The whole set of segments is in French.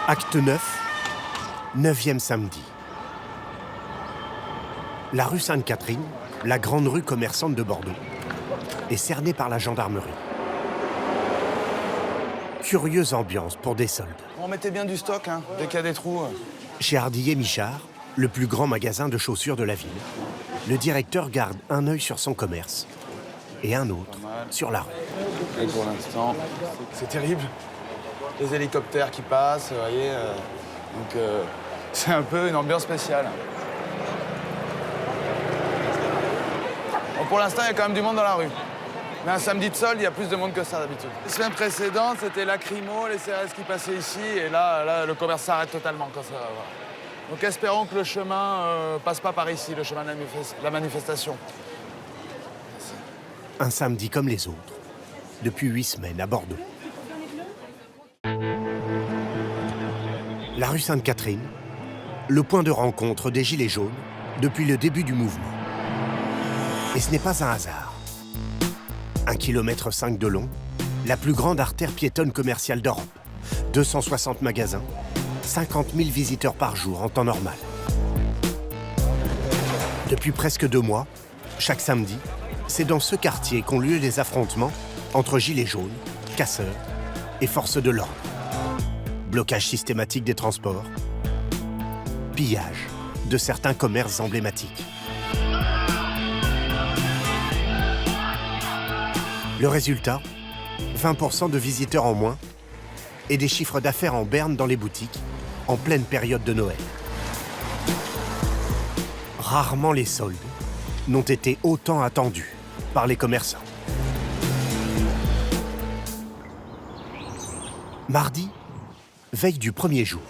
Acte 9, 9e samedi. La rue Sainte-Catherine, la grande rue commerçante de Bordeaux, est cernée par la gendarmerie. Curieuse ambiance pour des soldes. On mettait bien du stock, hein, dès qu'il y a des trous. Chez Ardillet-Michard, le plus grand magasin de chaussures de la ville, le directeur garde un œil sur son commerce et un autre sur la rue. Et pour l'instant, c'est terrible. Les hélicoptères qui passent, vous voyez. Donc c'est un peu une ambiance spéciale. Bon, pour l'instant, il y a quand même du monde dans la rue. Mais un samedi de solde, il y a plus de monde que ça d'habitude. Les semaines précédentes, c'était lacrymo, les CRS qui passaient ici, et là, le commerce s'arrête totalement quand ça va. Donc espérons que le chemin passe pas par ici, le chemin de la manifestation. Un samedi comme les autres, depuis 8 semaines à Bordeaux. La rue Sainte-Catherine, le point de rencontre des Gilets jaunes depuis le début du mouvement. Et ce n'est pas un hasard. 1,5 km de long, la plus grande artère piétonne commerciale d'Europe. 260 magasins, 50 000 visiteurs par jour en temps normal. Depuis presque 2 mois, chaque samedi, c'est dans ce quartier qu'ont lieu les affrontements entre gilets jaunes, casseurs et forces de l'ordre. Blocage systématique des transports, pillage de certains commerces emblématiques. Le résultat, 20% de visiteurs en moins et des chiffres d'affaires en berne dans les boutiques en pleine période de Noël. Rarement les soldes n'ont été autant attendus par les commerçants. Mardi, veille du premier jour.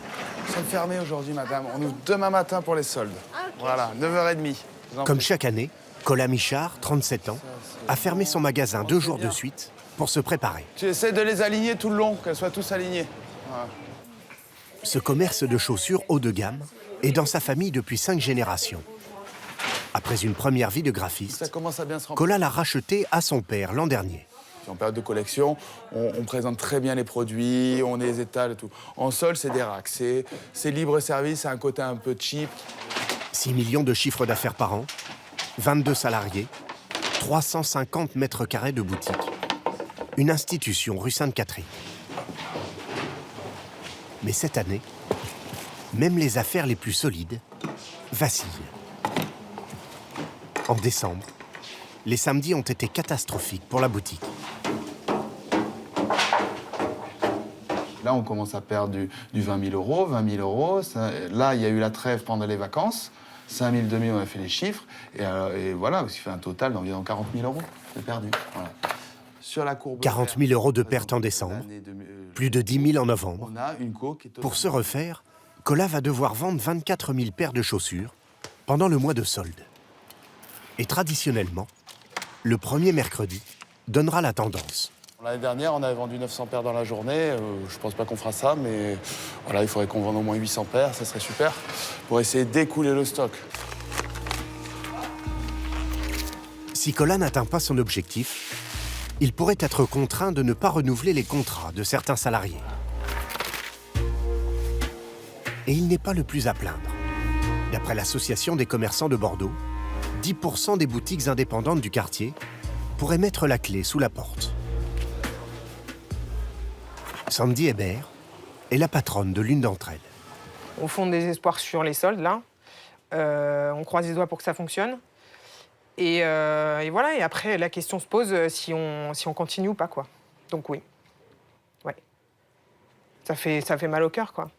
Nous sommes fermés aujourd'hui, madame. On ouvre demain matin pour les soldes. Voilà, 9h30. Comme chaque année, Colas Michard, 37 ans, a fermé son magasin 2 jours de suite pour se préparer. Tu essaies de les aligner tout le long, qu'elles soient tous alignées. Voilà. Ce commerce de chaussures haut de gamme est dans sa famille depuis 5 générations. Après une première vie de graphiste, Ça commence à bien se remplir. Colas l'a racheté à son père l'an dernier. En période de collection, on présente très bien les produits, on les étale et tout. En sol, c'est des racks, c'est libre service, c'est un côté un peu cheap. 6 millions de chiffres d'affaires par an, 22 salariés, 350 mètres carrés de boutique. Une institution rue Sainte-Catherine. Mais cette année, même les affaires les plus solides vacillent. En décembre, les samedis ont été catastrophiques pour la boutique. Là, on commence à perdre du 20 000 euros, 20 000 euros. Là, il y a eu la trêve pendant les vacances. 5 000, 2 000, on a fait les chiffres. Et voilà, ce qui fait un total d'environ 40 000 euros de perdu. Voilà. Sur la courbe 40 000 euros de pertes en décembre, plus de 10 000 en novembre. On a une co qui est Pour se refaire, Colas va devoir vendre 24 000 paires de chaussures pendant le mois de solde. Et traditionnellement, le premier mercredi donnera la tendance. L'année dernière, on avait vendu 900 paires dans la journée. Je pense pas qu'on fera ça, mais voilà, il faudrait qu'on vende au moins 800 paires, ça serait super, pour essayer d'écouler le stock. Si Colas n'atteint pas son objectif, il pourrait être contraint de ne pas renouveler les contrats de certains salariés. Et il n'est pas le plus à plaindre. D'après l'Association des commerçants de Bordeaux, 10% des boutiques indépendantes du quartier pourraient mettre la clé sous la porte. Sandy Hébert est la patronne de l'une d'entre elles. On fonde des espoirs sur les soldes, là. On croise les doigts pour que ça fonctionne. Et voilà, et après, la question se pose si on continue ou pas, quoi. Donc oui. Ouais. Ça fait mal au cœur, quoi.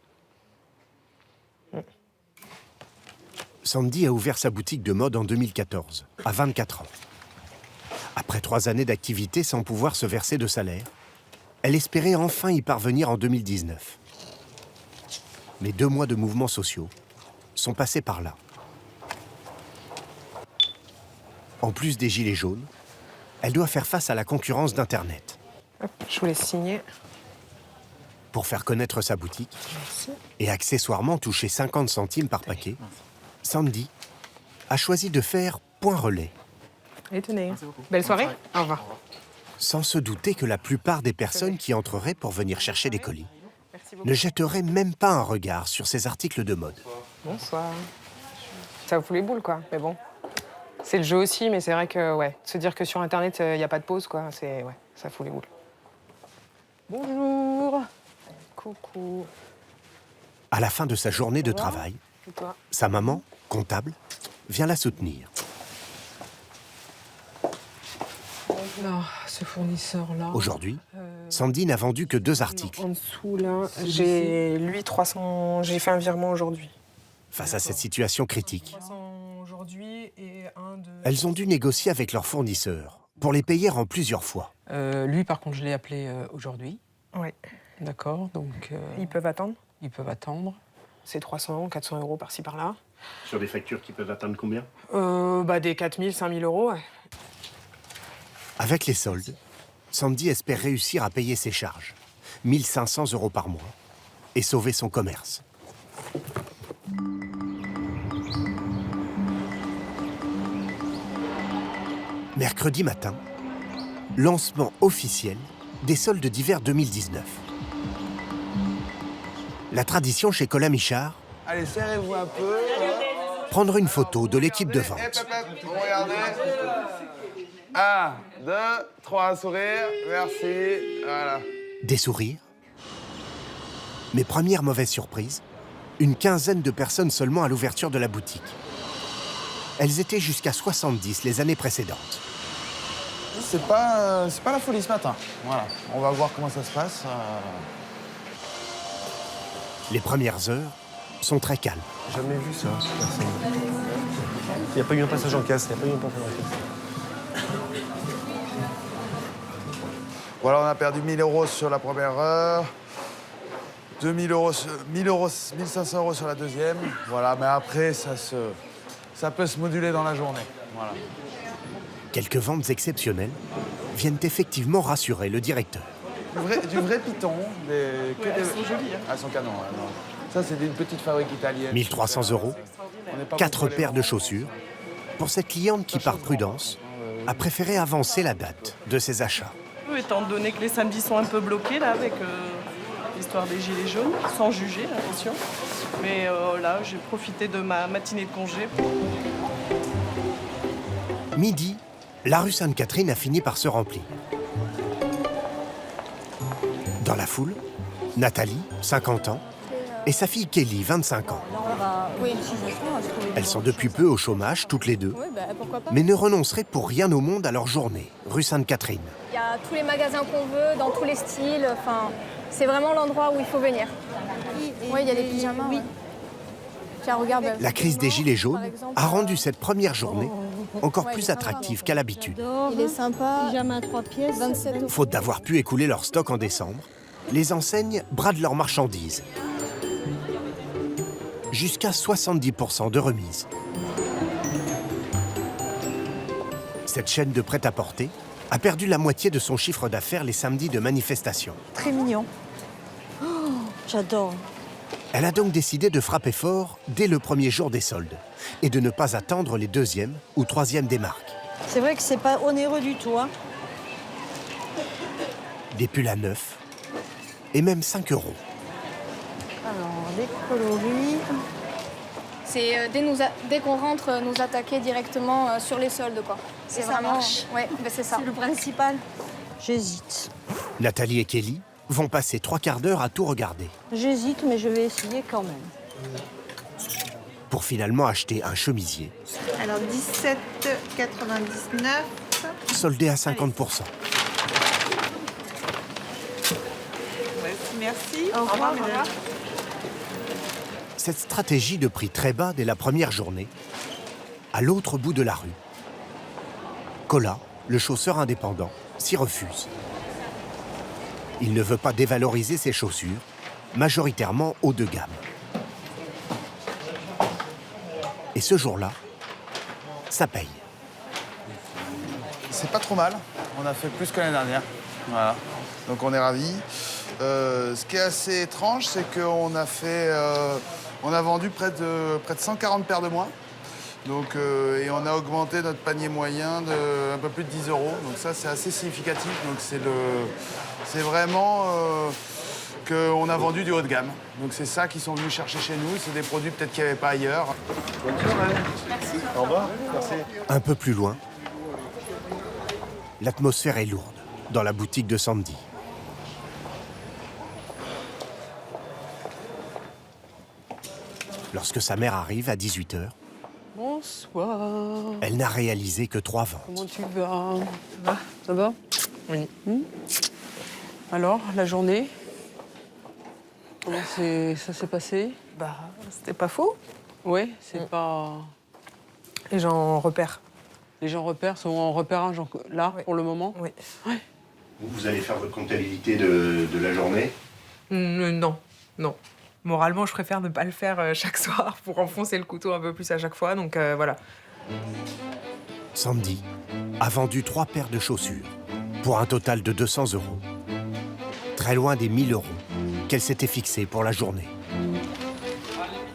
Sandy a ouvert sa boutique de mode en 2014, à 24 ans. Après 3 années d'activité sans pouvoir se verser de salaire, elle espérait enfin y parvenir en 2019. Mais 2 mois de mouvements sociaux sont passés par là. En plus des gilets jaunes, elle doit faire face à la concurrence d'Internet. Hop, je vous laisse signer. Pour faire connaître sa boutique et accessoirement toucher 50 centimes par paquet, Sandy a choisi de faire point relais. Et tenez. Belle soirée. Au revoir. Sans se douter que la plupart des personnes qui entreraient pour venir chercher des colis ne jetterait même pas un regard sur ces articles de mode. Bonsoir. Ça vous fout les boules, quoi. Mais bon, c'est le jeu aussi, mais c'est vrai que, ouais, se dire que sur Internet, il n'y a pas de pause, quoi, c'est, ouais, ça fout les boules. Bonjour. Coucou. À la fin de sa journée de travail, Et toi? sa maman, comptable, vient la soutenir. Non, ce fournisseur-là. Aujourd'hui, Sandy n'a vendu que 2 articles. En dessous, là, j'ai lui 300. J'ai fait un virement aujourd'hui. Face à cette situation critique, 300 aujourd'hui et un de. elles ont dû négocier avec leurs fournisseurs pour les payer en plusieurs fois. Lui, par contre, je l'ai appelé aujourd'hui. Oui. D'accord, donc Ils peuvent attendre. ils peuvent attendre. C'est 300, 400 euros par-ci par-là. Sur des factures qui peuvent atteindre combien? Des 4 000, 5 000 euros, ouais. Avec les soldes, Sandy espère réussir à payer ses charges, 1 500 euros par mois, et sauver son commerce. Mercredi matin, lancement officiel des soldes d'hiver 2019. La tradition chez Colas Michard, Allez, serrez-vous un peu. prendre une photo de l'équipe de vente. Regardez. 1, 2, 3, sourire. Merci. Voilà. Des sourires. Mais première mauvaise surprise, une quinzaine de personnes seulement à l'ouverture de la boutique. Elles étaient jusqu'à 70 les années précédentes. C'est pas la folie ce matin. Voilà. On va voir comment ça se passe. Les premières heures sont très calmes. Jamais vu ça, personne. Il n'y a pas eu un passage en caisse, Voilà, on a perdu 1 000 euros sur la première heure. 2 000 euros, 1 500 euros sur la deuxième. Voilà, mais après, ça peut se moduler dans la journée. Voilà. Quelques ventes exceptionnelles viennent effectivement rassurer le directeur. Du vrai python. Elles sont jolies. Hein. Elles sont canons. Ouais, non. Ça, c'est d'une petite fabrique italienne. 1 300 euros, On n'est pas 4 beaucoup paires de allés chaussures, pour cette cliente qui, par prudence, a préféré avancer la date de ses achats. Étant donné que les samedis sont un peu bloqués là avec l'histoire des gilets jaunes, sans juger, attention. Mais là, j'ai profité de ma matinée de congé. Midi, la rue Sainte-Catherine a fini par se remplir. Dans la foule, Nathalie, 50 ans, et sa fille Kelly, 25 ans. Elles sont depuis peu au chômage, toutes les deux, mais ne renonceraient pour rien au monde à leur journée, rue Sainte-Catherine. Il y a tous les magasins qu'on veut, dans tous les styles. Enfin, c'est vraiment l'endroit où il faut venir. Oui, il y a des pyjamas. Oui. Tiens, regarde. La crise des Gilets jaunes a rendu cette première journée encore plus attractive qu'à l'habitude. Il est sympa. Pyjama 3 pièces. 27 euros. Faute d'avoir pu écouler leur stock en décembre, les enseignes bradent leurs marchandises. Jusqu'à 70% de remise. Cette chaîne de prêt-à-porter a perdu la moitié de son chiffre d'affaires les samedis de manifestation. Très mignon. Oh, j'adore. Elle a donc décidé de frapper fort dès le premier jour des soldes et de ne pas attendre les deuxième ou troisième des marques. C'est vrai que c'est pas onéreux du tout, hein. Des pulls à 9 et même 5 euros. Alors, les coloris. C'est dès qu'on rentre, nous attaquer directement sur les soldes, quoi. C'est ça vraiment. marche. Ouais, ben c'est ça. C'est le principal. J'hésite. Nathalie et Kelly vont passer 3 quarts d'heure à tout regarder J'hésite, mais je vais essayer quand même. pour finalement acheter un chemisier Alors 17,99. soldé à 50%. Merci. Au revoir, madame. Cette stratégie de prix très bas dès la première journée, à l'autre bout de la rue, Colas, le chausseur indépendant, s'y refuse. Il ne veut pas dévaloriser ses chaussures, majoritairement haut de gamme. Et ce jour-là, ça paye. C'est pas trop mal. On a fait plus que l'année dernière. Voilà. Donc on est ravis. Ce qui est assez étrange, c'est qu'on a fait, on a vendu près de 140 paires de moins. Donc, et on a augmenté notre panier moyen de un peu plus de 10 euros. Donc ça, c'est assez significatif. Donc c'est vraiment qu'on a vendu du haut de gamme. Donc c'est ça qu'ils sont venus chercher chez nous. C'est des produits peut-être qu'il n'y avait pas ailleurs. Bonne soirée. Merci. Au revoir. Merci. Un peu plus loin, l'atmosphère est lourde dans la boutique de Sandy. Lorsque sa mère arrive à 18h, Bonsoir. elle n'a réalisé que 3 ventes. Comment tu vas? Ça va? Oui. Alors, la journée? Comment ça s'est passé? Bah, c'était pas faux. Ouais, c'est pas... Les gens repèrent. Les gens repèrent, sont en repérage là, Oui. pour le moment? Oui. Ouais. Vous allez faire votre comptabilité de la journée? Non. Moralement, je préfère ne pas le faire chaque soir pour enfoncer le couteau un peu plus à chaque fois. Donc voilà. Sandy a vendu 3 paires de chaussures pour un total de 200 €. Très loin des 1 000 € qu'elle s'était fixés pour la journée.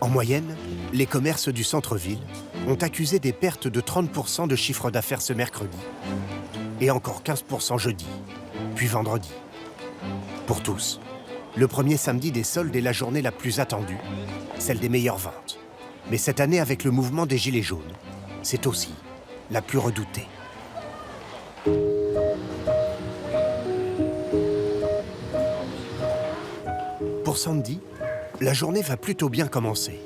En moyenne, les commerces du centre-ville ont accusé des pertes de 30% de chiffre d'affaires ce mercredi et encore 15% jeudi, puis vendredi. Pour tous, le premier samedi des soldes est la journée la plus attendue, celle des meilleures ventes. Mais cette année, avec le mouvement des Gilets jaunes, c'est aussi la plus redoutée. Pour Sandy, la journée va plutôt bien commencer.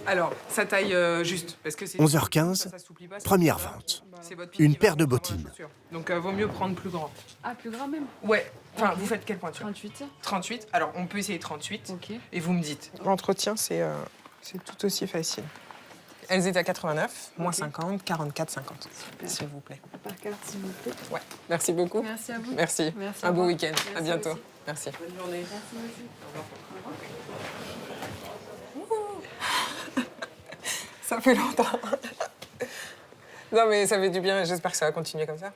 Alors, ça taille juste. Parce que c'est 11h15, ça s'oublie pas, première c'est- vente. c'est votre pied Une qui va paire de rentrer dans la bottines. chaussure. Donc, vaut mieux prendre plus grand. Ah, plus gras même. Ouais. Enfin, Ok. vous faites quelle pointure? 38. 38. Alors, on peut essayer 38. Ok. Et vous me dites. L'entretien, c'est tout aussi facile. Elles étaient à 89, moins 50, 44, 50. S'il vous plaît. Par carte, s'il vous plaît. Ouais. Merci beaucoup. Merci à vous. Merci. Merci, Un au beau revoir. week-end. À Merci bientôt. aussi. Merci. Bonne journée. Ça fait longtemps. Non, mais ça fait du bien. J'espère que ça va continuer comme ça.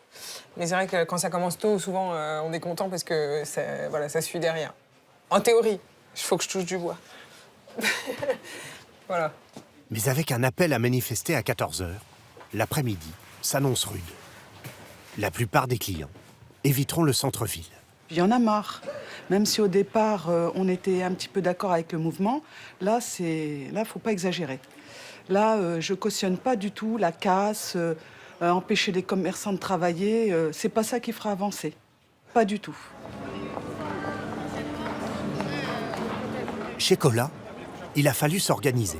Mais c'est vrai que quand ça commence tôt, souvent, on est content parce que ça suit derrière. En théorie, il faut que je touche du bois. Voilà. Mais avec un appel à manifester à 14h, l'après-midi s'annonce rude. La plupart des clients éviteront le centre-ville. Il y en a marre. Même si au départ, on était un petit peu d'accord avec le mouvement, là, faut pas exagérer. Là, je cautionne pas du tout la casse, empêcher les commerçants de travailler. C'est pas ça qui fera avancer. Pas du tout. Chez Cola, il a fallu s'organiser.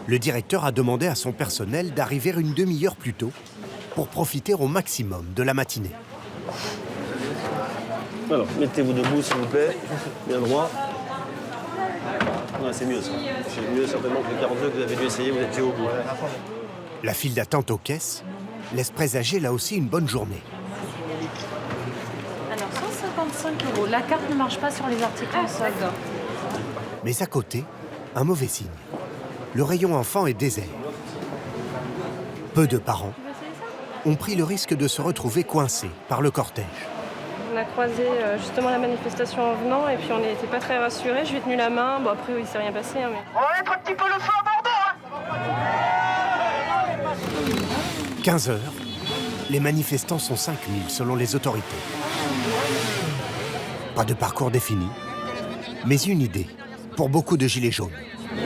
Le directeur a demandé à son personnel d'arriver une demi-heure plus tôt pour profiter au maximum de la matinée. Alors, mettez-vous debout, s'il vous plaît. Bien droit. Ouais, c'est mieux, ça. C'est mieux, certainement, que le 42 que vous avez dû essayer, vous étiez au bout. La file d'attente aux caisses laisse présager là aussi une bonne journée. Alors, 155 €. La carte ne marche pas sur les articles en solde. Mais à côté, un mauvais signe. Le rayon enfant est désert. Peu de parents ont pris le risque de se retrouver coincés par le cortège. On a croisé justement la manifestation en venant et puis on n'était pas très rassurés. Je lui ai tenu la main. Bon, après, il s'est rien passé. Mais... On va mettre un petit peu le feu à Bordeaux, 15h, les manifestants sont 5000 selon les autorités. Pas de parcours défini, mais une idée pour beaucoup de gilets jaunes.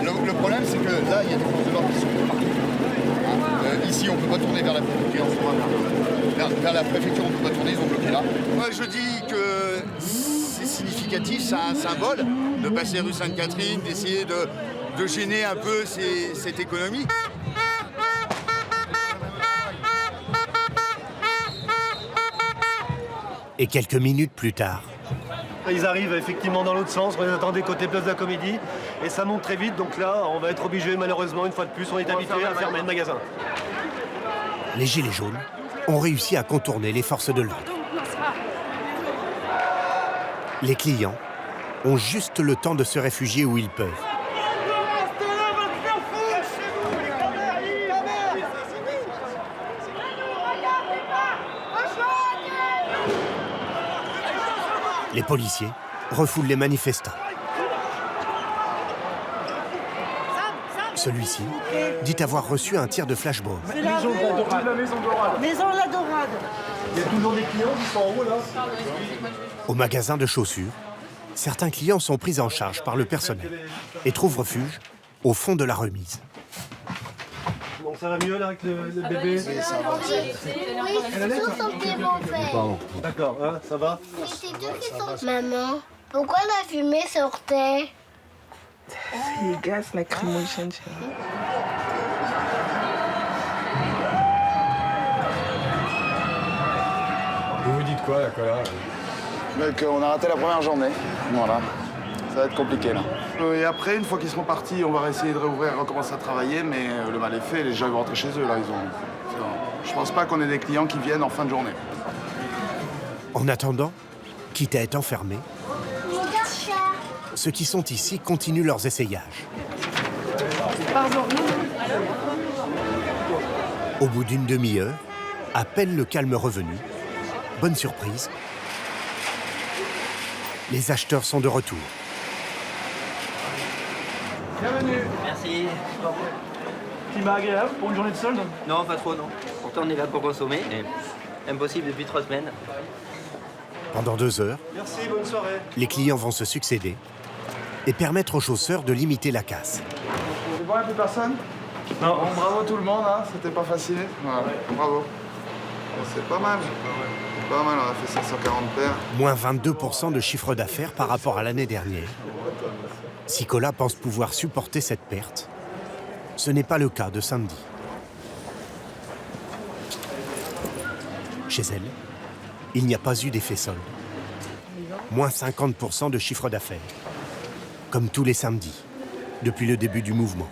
Le problème, c'est que là, il y a des forces de l'ordre qui sont partout. Ici, on ne peut pas tourner vers la préfecture. Vers la préfecture, on ne peut pas tourner, ils ont bloqué là. Moi, je dis que c'est significatif, c'est un symbole de passer rue Sainte-Catherine, d'essayer de gêner un peu cette économie. Et quelques minutes plus tard, Ils arrivent effectivement dans l'autre sens, on les attendait côté Place de la Comédie, et ça monte très vite, donc là, on va être obligé, malheureusement, une fois de plus, on est habitué à fermer le magasin. les gilets jaunes ont réussi à contourner les forces de l'ordre. Les clients ont juste le temps de se réfugier où ils peuvent. Les policiers refoulent les manifestants. Celui-ci dit avoir reçu un tir de flashball. Maison Ladorade. Maison Ladorade. Il y a toujours des clients qui sont en haut là. Au magasin de chaussures, certains clients sont pris en charge par le personnel et trouvent refuge au fond de la remise. Bon, ça va mieux là avec le bébé? Pardon. D'accord, hein, ça va? Maman, pourquoi la fumée sortait? Les gaz lacrymogènes. Vous vous dites quoi, là, Mec, on a raté la première journée. Voilà. Ça va être compliqué, là. Et après, une fois qu'ils seront partis, on va essayer de réouvrir et recommencer à travailler, mais le mal est fait. Les gens vont rentrer chez eux, là. Je pense pas qu'on ait des clients qui viennent en fin de journée. En attendant, quitte à être enfermés, ceux qui sont ici continuent leurs essayages. Pardon. Au bout d'une demi-heure, à peine le calme revenu, bonne surprise, les acheteurs sont de retour. Bienvenue. Merci. Climat agréable pour une journée de solde? Non, pas trop, non. Pourtant, on est là pour consommer, mais impossible depuis 3 semaines. Pendant 2 heures, Merci, bonne soirée. les clients vont se succéder et permettre aux chausseurs de limiter la casse. C'est bon, il n'y a plus personne? Non. Bon, bravo tout le monde, hein. C'était pas facile. Voilà. Bravo. C'est pas mal. Pas mal, on a fait 540 paires. Moins 22% de chiffre d'affaires par rapport à l'année dernière. Sicola pense pouvoir supporter cette perte. Ce n'est pas le cas de samedi. Chez elle, il n'y a pas eu d'effet solde. Moins 50% de chiffre d'affaires. Comme tous les samedis, depuis le début du mouvement.